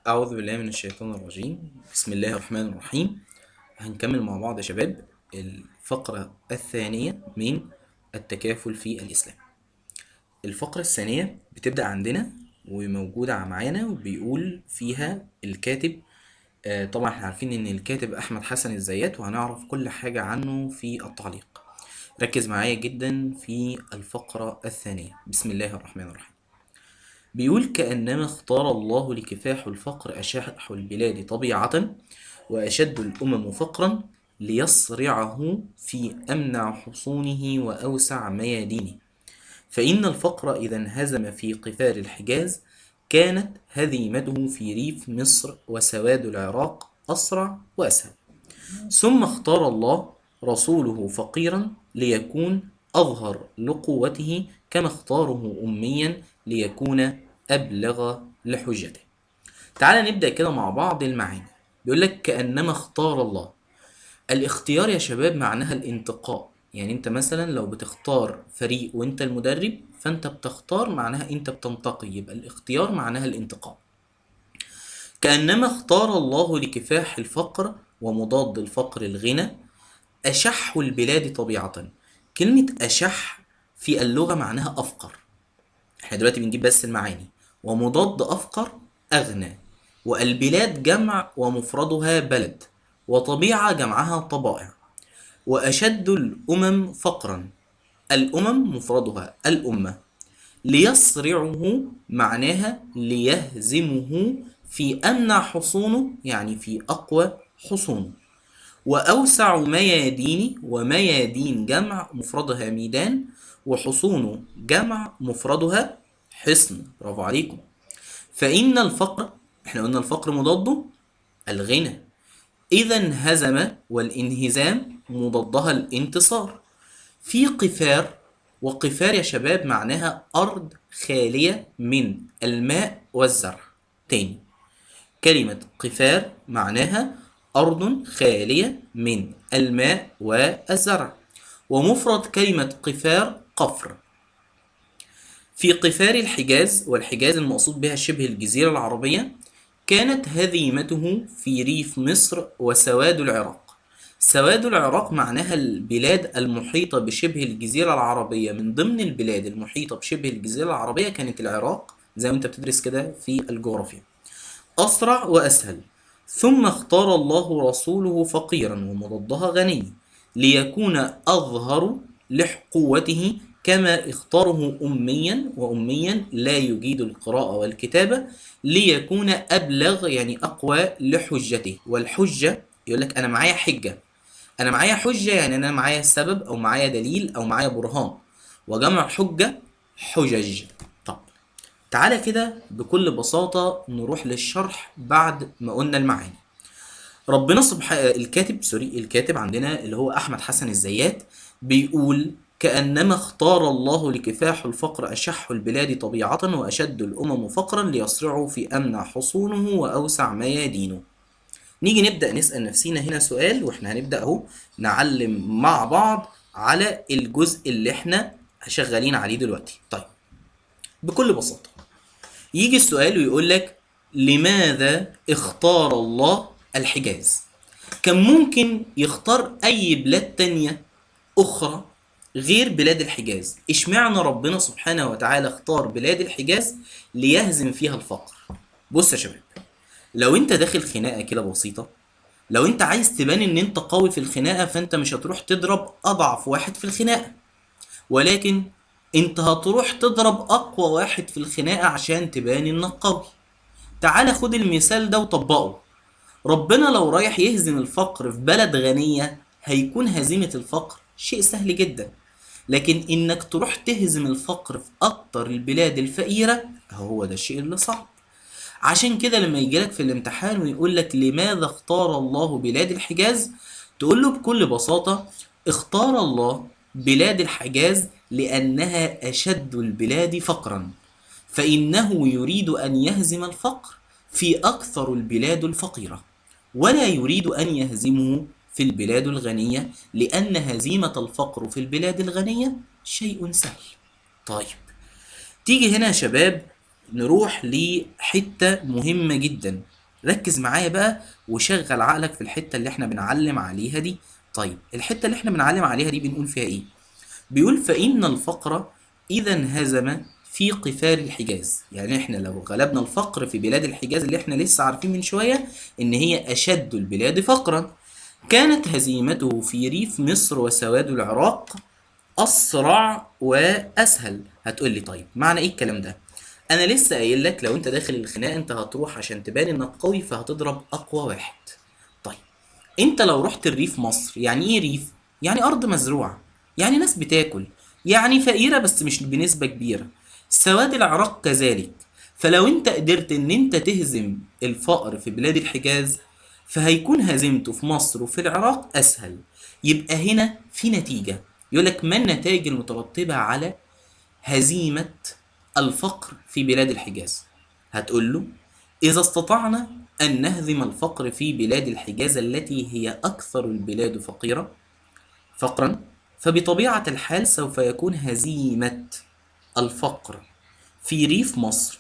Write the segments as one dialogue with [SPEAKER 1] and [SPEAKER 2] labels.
[SPEAKER 1] أعوذ بالله من الشيطان الرجيم. بسم الله الرحمن الرحيم. هنكمل مع بعض يا شباب الفقرة الثانية من التكافل في الإسلام. الفقرة الثانية بتبدأ عندنا وموجودة معانا وبيقول فيها الكاتب. طبعا احنا عارفين ان الكاتب أحمد حسن الزيات، وهنعرف كل حاجة عنه في التعليق. ركز معايا جدا في الفقرة الثانية. بسم الله الرحمن الرحيم. بيقول: كأنما اختار الله لكفاح الفقر أشح البلاد طبيعة، وأشد الأمم فقرا، ليصرعه في أمنع حصونه وأوسع ميادينه. فإن الفقر إذا انهزم في قفار الحجاز، كانت هزيمته في ريف مصر وسواد العراق أسرع وأسهل. ثم اختار الله رسوله فقيرا ليكون أظهر لقوته، كما اختاره أميا ليكون أبلغ لحجته. تعال نبدأ كده مع بعض المعاني. بيقول لك: كأنما اختار الله. الاختيار يا شباب معناها الانتقاء. يعني انت مثلا لو بتختار فريق وانت المدرب، فانت بتختار معناها انت بتنتقي، يبقى الاختيار معناها الانتقاء. كأنما اختار الله لكفاح الفقر ومضاد الفقر الغنى، أشح البلاد طبيعة. كلمة أشح في اللغة معناها أفقر. احنا دلوقتي بنجيب بس المعاني. ومضاد أفقر أغنى، والبلاد جمع ومفردها بلد، وطبيعة جمعها طبائع. وأشد الأمم فقرا، الأمم مفردها الأمة. ليصرعه معناها ليهزمه في أمنع حصونه، يعني في أقوى حصونه. وأوسع ميادين، وميادين جمع مفردها ميدان، وحصون جمع مفردها حصن. برافو عليكم. فإن الفقر، احنا قلنا الفقر مضاده الغنى. إذا انهزم، والانهزام مضادها الانتصار. في قفار، وقفار يا شباب معناها أرض خالية من الماء والزرع. تاني، كلمة قفار معناها أرض خالية من الماء والزرع. ومفرد كلمة قفار قفر. في قفار الحجاز، والحجاز المقصود بها شبه الجزيرة العربية، كانت هزيمته في ريف مصر وسواد العراق. سواد العراق معناها البلاد المحيطة بشبه الجزيرة العربية. من ضمن البلاد المحيطة بشبه الجزيرة العربية كانت العراق، زي ما انت بتدرس كده في الجغرافيا. أسرع وأسهل. ثم اختار الله رسوله فقيرا ومضادها غني، ليكون أظهر لقوته، كما اختاره أميا، وأميا لا يجيد القراءة والكتابة، ليكون أبلغ يعني أقوى لحجته. والحجة يقول لك أنا معايا حجة. أنا معايا حجة يعني أنا معايا سبب أو معايا دليل أو معايا برهان. وجمع حجة حجج. طب تعالى كده بكل بساطة نروح للشرح بعد ما قلنا المعاني. ربنا سبحانه الكاتب عندنا اللي هو أحمد حسن الزيات بيقول: كأنما اختار الله لكفاح الفقر أشح البلاد طبيعة، وأشد الأمم فقرا، ليصرعوا في أمنع حصونه وأوسع ميادينه. نيجي نبدأ نسأل نفسينا هنا سؤال، واحنا هنبدأ اهو نعلم مع بعض على الجزء اللي احنا شغالين عليه دلوقتي. طيب، بكل بساطة يجي السؤال ويقول لك: لماذا اختار الله الحجاز؟ كان ممكن يختار أي بلاد تانية أخرى غير بلاد الحجاز. اشمعنى ربنا سبحانه وتعالى اختار بلاد الحجاز ليهزم فيها الفقر؟ بص يا شباب، لو انت داخل خناقة كده بسيطة، لو انت عايز تبان ان انت قوي في الخناقة، فانت مش هتروح تضرب أضعف واحد في الخناقة، ولكن انت هتروح تضرب اقوى واحد في الخناقة عشان تبان انك قوي. تعال خد المثال ده وطبقه. ربنا لو رايح يهزم الفقر في بلد غنية، هيكون هزيمة الفقر شيء سهل جدا. لكن انك تروح تهزم الفقر في اكتر البلاد الفقيرة، هو ده الشيء اللي صعب. عشان كده لما يجيلك في الامتحان ويقول لك لماذا اختار الله بلاد الحجاز، تقول له بكل بساطة: اختار الله بلاد الحجاز لأنها أشد البلاد فقرا، فإنه يريد أن يهزم الفقر في أكثر البلاد الفقيرة، ولا يريد أن يهزمه في البلاد الغنية، لأن هزيمة الفقر في البلاد الغنية شيء سهل. طيب، تيجي هنا يا شباب نروح لحتة مهمة جدا، ركز معايا بقى وشغل عقلك في الحتة اللي احنا بنعلم عليها دي. طيب الحتة اللي احنا بنعلم عليها دي بنقول فيها ايه؟ بيقول فإن الفقر إذا انهزم في قفار الحجاز. يعني احنا لو غلبنا الفقر في بلاد الحجاز اللي احنا لسه عارفين من شوية ان هي اشد البلاد فقرا، كانت هزيمته في ريف مصر وسواد العراق اسرع واسهل. هتقول لي طيب معنى ايه الكلام ده؟ انا لسه قايل لك لو انت داخل الخناقه انت هتروح عشان تبان انك قوي فهتضرب اقوى واحد. طيب انت لو رحت الريف مصر، يعني ايه ريف؟ يعني ارض مزروعه، يعني ناس بتاكل، يعني فقيره بس مش بنسبه كبيره. سواد العراق كذلك. فلو انت قدرت ان انت تهزم الفقر في بلاد الحجاز، فهيكون هزيمته في مصر وفي العراق اسهل. يبقى هنا في نتيجه، يقولك ما النتائج المترتبه على هزيمه الفقر في بلاد الحجاز؟ هتقول له إذا استطعنا أن نهزم الفقر في بلاد الحجاز التي هي أكثر البلاد فقرا، فبطبيعة الحال سوف يكون هزيمة الفقر في ريف مصر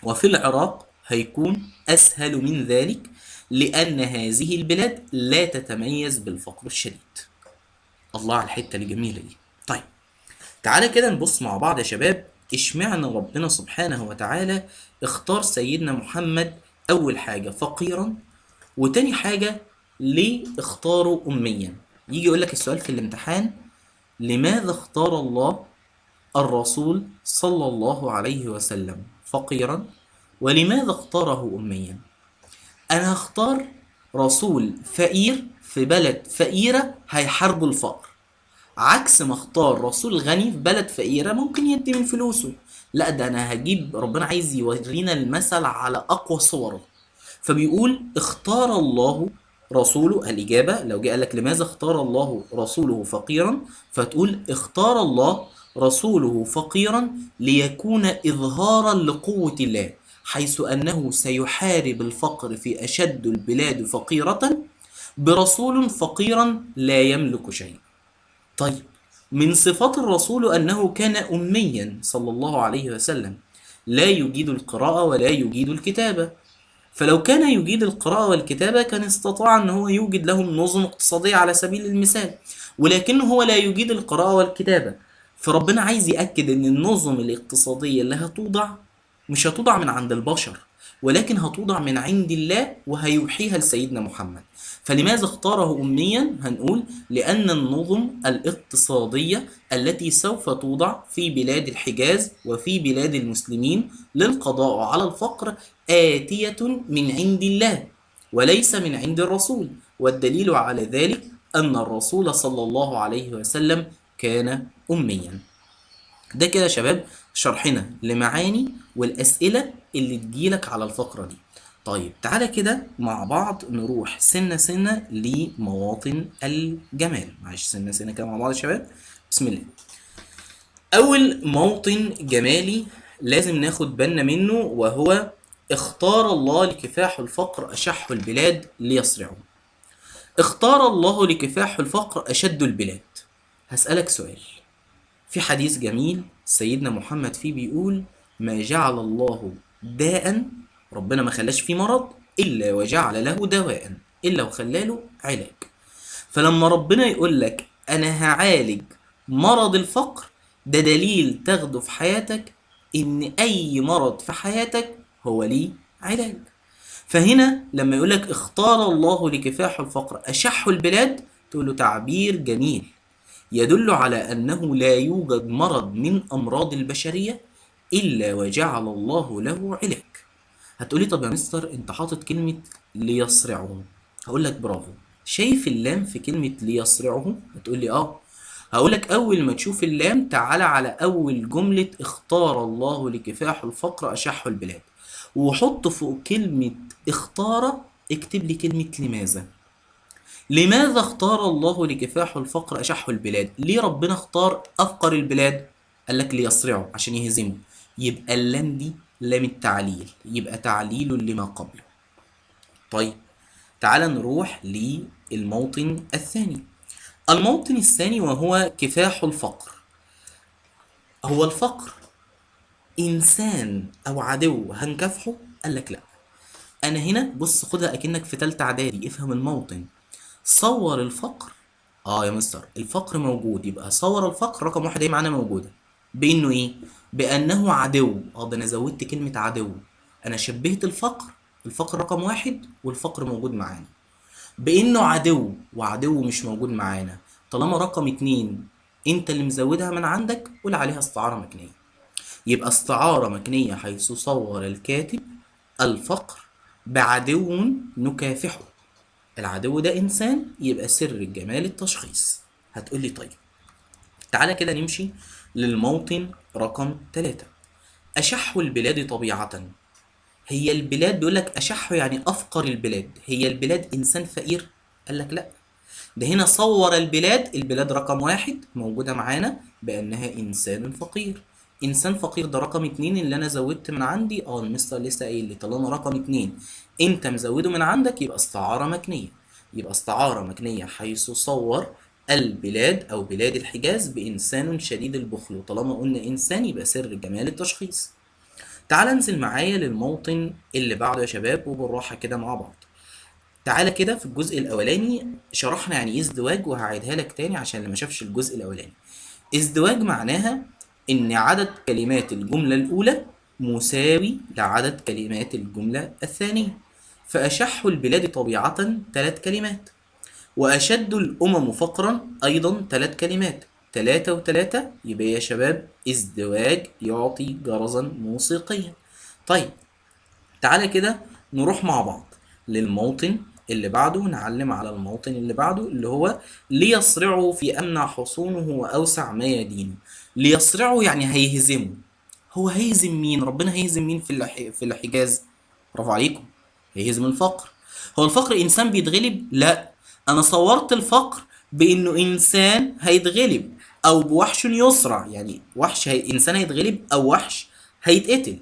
[SPEAKER 1] وفي العراق هيكون أسهل من ذلك، لأن هذه البلاد لا تتميز بالفقر الشديد. الله على الحتة الجميلة دي. طيب تعالى كده نبص مع بعض يا شباب، اشمعنى ربنا سبحانه وتعالى اختار سيدنا محمد اول حاجة فقيرا، وتاني حاجة ليه اختاره اميا؟ يجي يقول لك السؤال في الامتحان: لماذا اختار الله الرسول صلى الله عليه وسلم فقيرا، ولماذا اختاره اميا؟ انا هختار رسول فقير في بلد فقيرة هيحاربوا الفقر، عكس ما اختار رسول غني في بلد فقيرة ممكن يدي من فلوسه. لا ده انا هجيب، ربنا عايز يورينا المثل على اقوى صوره، فبيقول اختار الله رسوله. الإجابة لو جه قال لك لماذا اختار الله رسوله فقيرا، فتقول اختار الله رسوله فقيرا ليكون إظهارا لقوة الله، حيث أنه سيحارب الفقر في أشد البلاد فقيرة برسول فقيرا لا يملك شيء. طيب من صفات الرسول أنه كان أميا صلى الله عليه وسلم، لا يجيد القراءة ولا يجيد الكتابة. فلو كان يجيد القراءة والكتابة كان استطاع أن هو يوجد لهم نظم اقتصادية على سبيل المثال، ولكنه هو لا يجيد القراءة والكتابة. فربنا عايز يأكد أن النظم الاقتصادية اللي هتوضع مش هتوضع من عند البشر، ولكن هتوضع من عند الله وهيوحيها لسيدنا محمد. فلماذا اختاره أميا؟ هنقول لأن النظم الاقتصادية التي سوف توضع في بلاد الحجاز وفي بلاد المسلمين للقضاء على الفقر آتية من عند الله وليس من عند الرسول، والدليل على ذلك أن الرسول صلى الله عليه وسلم كان أميا. ده كده يا شباب شرحنا لمعاني والأسئلة اللي تجيلك على الفقرة دي. طيب تعالى كده مع بعض نروح سنة سنة لمواطن الجمال. معلش سنة سنة كده مع بعض يا شباب، بسم الله. أول موطن جمالي لازم ناخد بالنا منه وهو اختار الله لكفاح الفقر أشح البلاد ليصرعوا. اختار الله لكفاح الفقر أشد البلاد. هسألك سؤال، في حديث جميل سيدنا محمد فيه بيقول: ما جعل الله داء، ربنا ما خلاش فيه مرض إلا وجعل له دواء، إلا وخلاله علاج. فلما ربنا يقول لك أنا هعالج مرض الفقر، ده دليل تاخده في حياتك إن أي مرض في حياتك هو ليه علاج. فهنا لما يقولك اختار الله لكفاح الفقر أشح البلاد، تقول له تعبير جميل يدل على أنه لا يوجد مرض من أمراض البشرية إلا وجعل الله له علاج. هتقولي طب يا مستر أنت حاطط كلمة ليصرعه، هقولك برافو. شايف اللام في كلمة ليصرعه؟ هتقولي آه. هقولك أول ما تشوف اللام تعالى على أول جملة اختار الله لكفاح الفقر أشح البلاد، وحط فوق كلمة اختار اكتب لي كلمة لماذا. لماذا اختار الله لكفاح الفقر أشح البلاد؟ ليه ربنا اختار أفقر البلاد؟ قال لك ليصرعه عشان يهزمه. يبقى اللام دي لام التعليل، يبقى تعليل لما قبله. طيب تعال نروح للموطن الثاني. الموطن الثاني وهو كفاح الفقر. هو الفقر انسان او عدو هنكافحه؟ قال لك لا. انا هنا بص خدها اكنك في تالتة اعدادي، افهم الموطن. صور الفقر. اه يا مستر الفقر موجود، يبقى صور الفقر رقم واحد ايه معانا موجودة. بانه ايه؟ بانه عدو. اه ده انا زودت كلمة عدو. انا شبهت الفقر، الفقر رقم واحد والفقر موجود معانا، بانه عدو، وعدو مش موجود معانا. طالما رقم اتنين انت اللي مزودها من عندك، قول عليها استعارة مكنية. يبقى استعارة مكنية حيث صور الكاتب الفقر بعدو نكافحه. العدو ده إنسان، يبقى سر الجمال التشخيص. هتقولي طيب تعالى كده نمشي للموطن رقم 3. أشح البلاد طبيعة. هي البلاد بيقول لك أشح يعني أفقر البلاد، هي البلاد إنسان فقير؟ قال لك لأ. ده هنا صور البلاد، البلاد رقم واحد موجودة معانا بأنها إنسان فقير. إنسان فقير ده رقم اتنين اللي أنا زودت من عندي. المستر لسه قايل لي طالما رقم اتنين أنت مزوده من عندك يبقى استعارة مكنية. يبقى استعارة مكنية حيث صور البلاد أو بلاد الحجاز بإنسان شديد البخل، وطالما قلنا إنسان يبقى سر جمال التشخيص. تعال انزل معايا للموطن اللي بعده يا شباب وبالراحة كده مع بعض. تعالى كده في الجزء الاولاني شرحنا يعني ايه ازدواج، وهعيدها لك تاني عشان اللي ما شافش الجزء الاولاني. ازدواج معناها ان عدد كلمات الجملة الاولى مساوي لعدد كلمات الجملة الثانية. فأشح البلاد طبيعة 3 كلمات، وأشد الأمم فقرا أيضا 3 كلمات. 3 و3 يبقى يا شباب ازدواج يعطي جرزا موسيقيا. طيب تعالى كده نروح مع بعض للموطن اللي بعده، ونعلم على الموطن اللي بعده اللي هو ليصرعوا في أمنع حصونه وأوسع ميادينه. ليصرعوا يعني هيهزموا. هو هيهزم مين؟ ربنا هيهزم مين في الحجاز؟ برافو عليكم، هيهزم الفقر. هو الفقر إنسان بيتغلب؟ لا. أنا صورت الفقر بإنه إنسان هيتغلب أو بوحش يصرع، يعني إنسان هيتغلب أو وحش هيتقتل.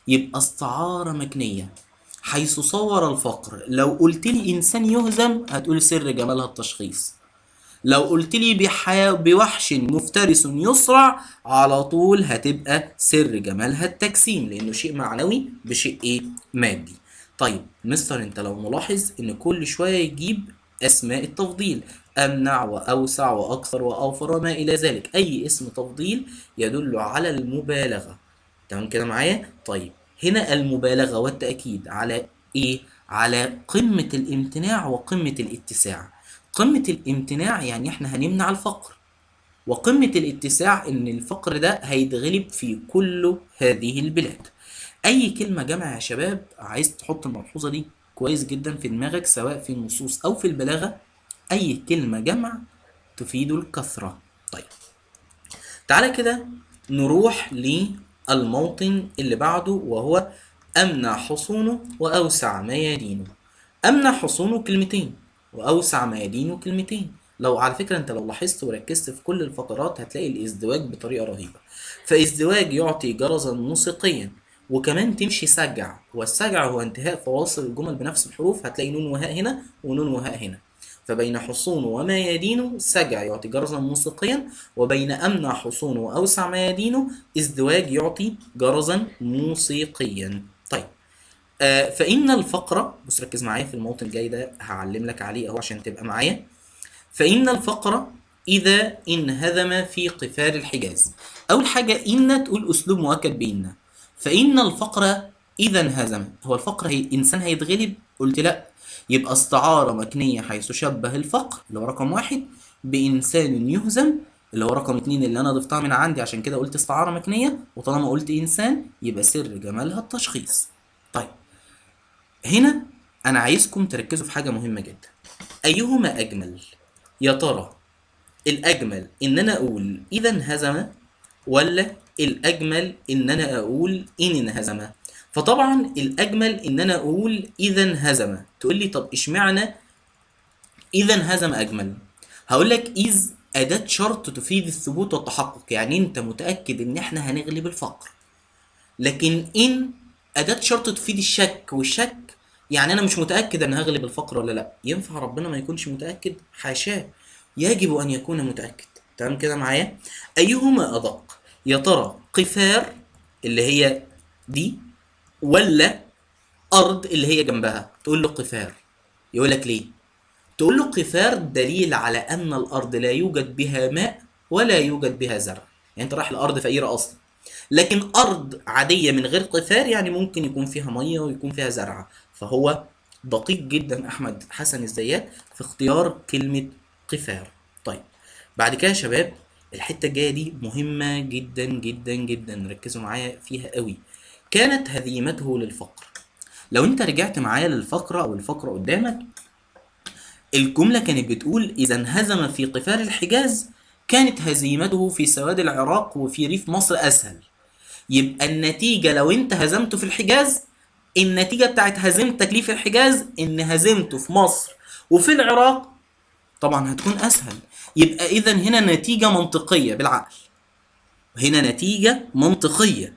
[SPEAKER 1] يبقى استعارة مكنية حيث صور الفقر. لو قلت لي إنسان يهزم هتقول سر جمالها التشخيص. لو قلت لي بوحش مفترس يصرع على طول هتبقى سر جمالها التجسيم، لأنه شيء معنوي بشيء إيه؟ مادي. طيب مستر أنت لو ملاحظ إن كل شوية يجيب أسماء التفضيل، أمنع وأوسع وأكثر وأوفر وما إلى ذلك، أي اسم تفضيل يدل على المبالغة. تمام كده معايا؟ طيب هنا المبالغة والتأكيد على إيه؟ على قمة الامتناع وقمة الاتساع. قمة الامتناع يعني احنا هنمنع الفقر، وقمة الاتساع ان الفقر ده هيتغلب في كل هذه البلاد. اي كلمة جمع يا شباب عايز تحط الملحوظة دي كويس جدا في دماغك، سواء في النصوص او في البلاغة، اي كلمة جمع تفيد الكثرة. طيب تعالى كده نروح للموطن اللي بعده وهو أمنع حصونه وأوسع ميادينه. أمنع حصونه كلمتين وأوسع ميادينه كلمتين. لو على فكرة أنت لو لاحظت وركزت في كل الفقرات هتلاقي الازدواج بطريقة رهيبة. فازدواج يعطي جرزا موسيقيا، وكمان تمشي سجع، والسجع هو انتهاء فواصل الجمل بنفس الحروف. هتلاقي نون وهاء هنا ونون وهاء هنا. فبين حصون وميادين سجع يعطي جرزا موسيقيا، وبين أمنع حصون وأوسع ميادين ازدواج يعطي جرزا موسيقيا. طيب فإن الفقر، بص ركز معايا في الموطن الجاي ده هعلم لك عليه اهو عشان تبقى معايا. فإن الفقر إذا انهزم في قفار الحجاز. أول حاجة إن تقول أسلوب مؤكد بإن. فإن الفقر إذا انهزم، هو الفقر إنسان هيتغلب؟ قلت لأ. يبقى استعارة مكنية حيث شبه الفقر اللي هو رقم واحد بإنسان يهزم اللي هو رقم اتنين اللي أنا ضفتها من عندي، عشان كده قلت استعارة مكنية، وطالما قلت إنسان يبقى سر جمالها التشخيص. طيب هنا أنا عايزكم تركزوا في حاجة مهمة جدا. أيهما أجمل؟ يا ترى الأجمل إن أنا أقول إذا انهزم، ولا الأجمل إن أنا أقول إن انهزم؟ فطبعا الأجمل إن أنا أقول إذا انهزم. تقول لي طب إشمعنى إذا انهزم أجمل؟ هقول لك إذ أداة شرط تفيد الثبوت والتحقق، يعني أنت متأكد إن إحنا هنغلب الفقر. لكن إن أداة شرط تفيد الشك، والشك يعني أنا مش متأكد أن هغلب الفقر ولا لأ. ينفع ربنا ما يكونش متأكد؟ حاشاه، يجب أن يكون متأكد. تمام كده معايا؟ أيهما أدق؟ يا ترى قفار اللي هي دي، ولا أرض اللي هي جنبها؟ تقول له قفار. يقول لك ليه؟ تقول له قفار دليل على أن الأرض لا يوجد بها ماء ولا يوجد بها زرع، يعني أنت رايح لأرض فقيرة أصلا. لكن أرض عادية من غير قفار يعني ممكن يكون فيها مية ويكون فيها زرع. فهو دقيق جدا أحمد حسن الزيات في اختيار كلمة قفار. طيب، بعد كده يا شباب الحتة الجاية دي مهمة جدا جدا جدا، ركزوا معايا فيها قوي. كانت هزيمته للفقر. لو انت رجعت معايا للفقرة او الفقرة قدامك، الجملة كانت بتقول إذا انهزم في قفار الحجاز كانت هزيمته في سواد العراق وفي ريف مصر أسهل. يبقى النتيجة لو أنت هزمته في الحجاز، النتيجة بتاعت هزيمتك ليه في الحجاز إن هزيمته في مصر وفي العراق طبعا هتكون أسهل. يبقى إذا هنا نتيجة منطقية بالعقل، هنا نتيجة منطقية،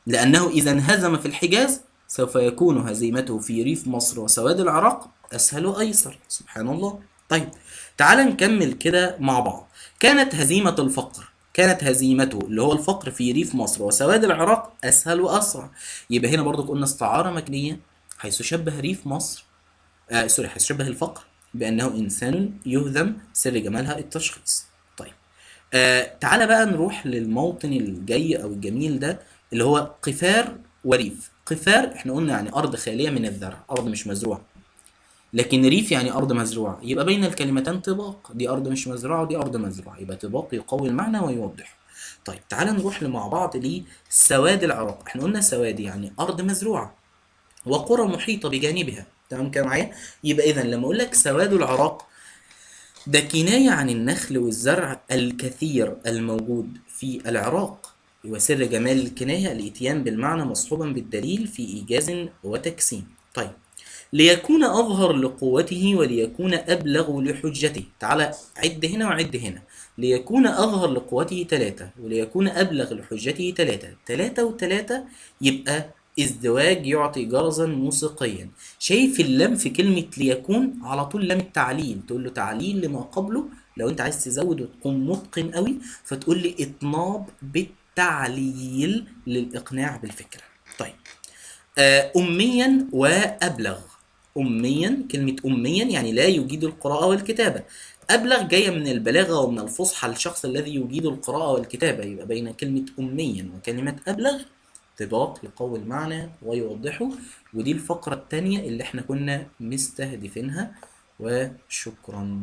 [SPEAKER 1] لأنه إذا انهزم في الحجاز سوف يكون هزيمته في ريف مصر وسواد العراق أسهل وأيسر. سبحان الله. طيب، تعال نكمل كده مع بعض. كانت هزيمة الفقر، كانت هزيمته اللي هو الفقر في ريف مصر وسواد العراق أسهل وأسرع. يبقى هنا برضو قلنا استعارة مكنية، حيث شبه ريف مصر حيث شبه الفقر بأنه إنسان يهزم، سر جمالها التشخيص. طيب، تعالى بقى نروح للموطن الجاي او الجميل ده اللي هو قفار وريف. قفار احنا قلنا يعني ارض خاليه من الزرع، ارض مش مزروعه. لكن ريف يعني ارض مزروعه، يبقى بين الكلمتين طباق، دي ارض مش مزروعه ودي ارض مزروعه، يبقى طباق يقوي المعنى ويوضحه. طيب تعالى نروح مع بعض لسواد العراق. احنا قلنا سواد يعني ارض مزروعه وقرى محيطه بجانبها، تمام كده معايا؟ يبقى اذا لما اقول لك سواد العراق ده كناية عن النخل والزرع الكثير الموجود في العراق. وسر جمال الكناية الإتيان بالمعنى مصحوبا بالدليل في إيجاز وتكسيم. طيب، ليكون أظهر لقوته وليكون أبلغ لحجته. تعالى عد هنا وعد هنا. ليكون أظهر لقوته 3 وليكون أبلغ لحجته 3، 3 و3 يبقى ازدواج يعطي جرزا موسيقيا. شايف اللام في كلمة ليكون على طول لام التعليل، تقول له تعليل لما قبله. لو انت عايز تزود وتكون متقن قوي فتقول لي اطناب بالتعليل للإقناع بالفكرة. طيب، أميا وأبلغ. أميا، كلمة أميا يعني لا يجيد القراءة والكتابة. أبلغ جاية من البلاغة ومن الفصحى للشخص الذي يجيد القراءة والكتابة. يبقى بين كلمة أميا وكلمة أبلغ ارتباط يقوي المعنى ويوضحه. ودي الفقرة التانية اللي احنا كنا مستهدفينها. وشكرا.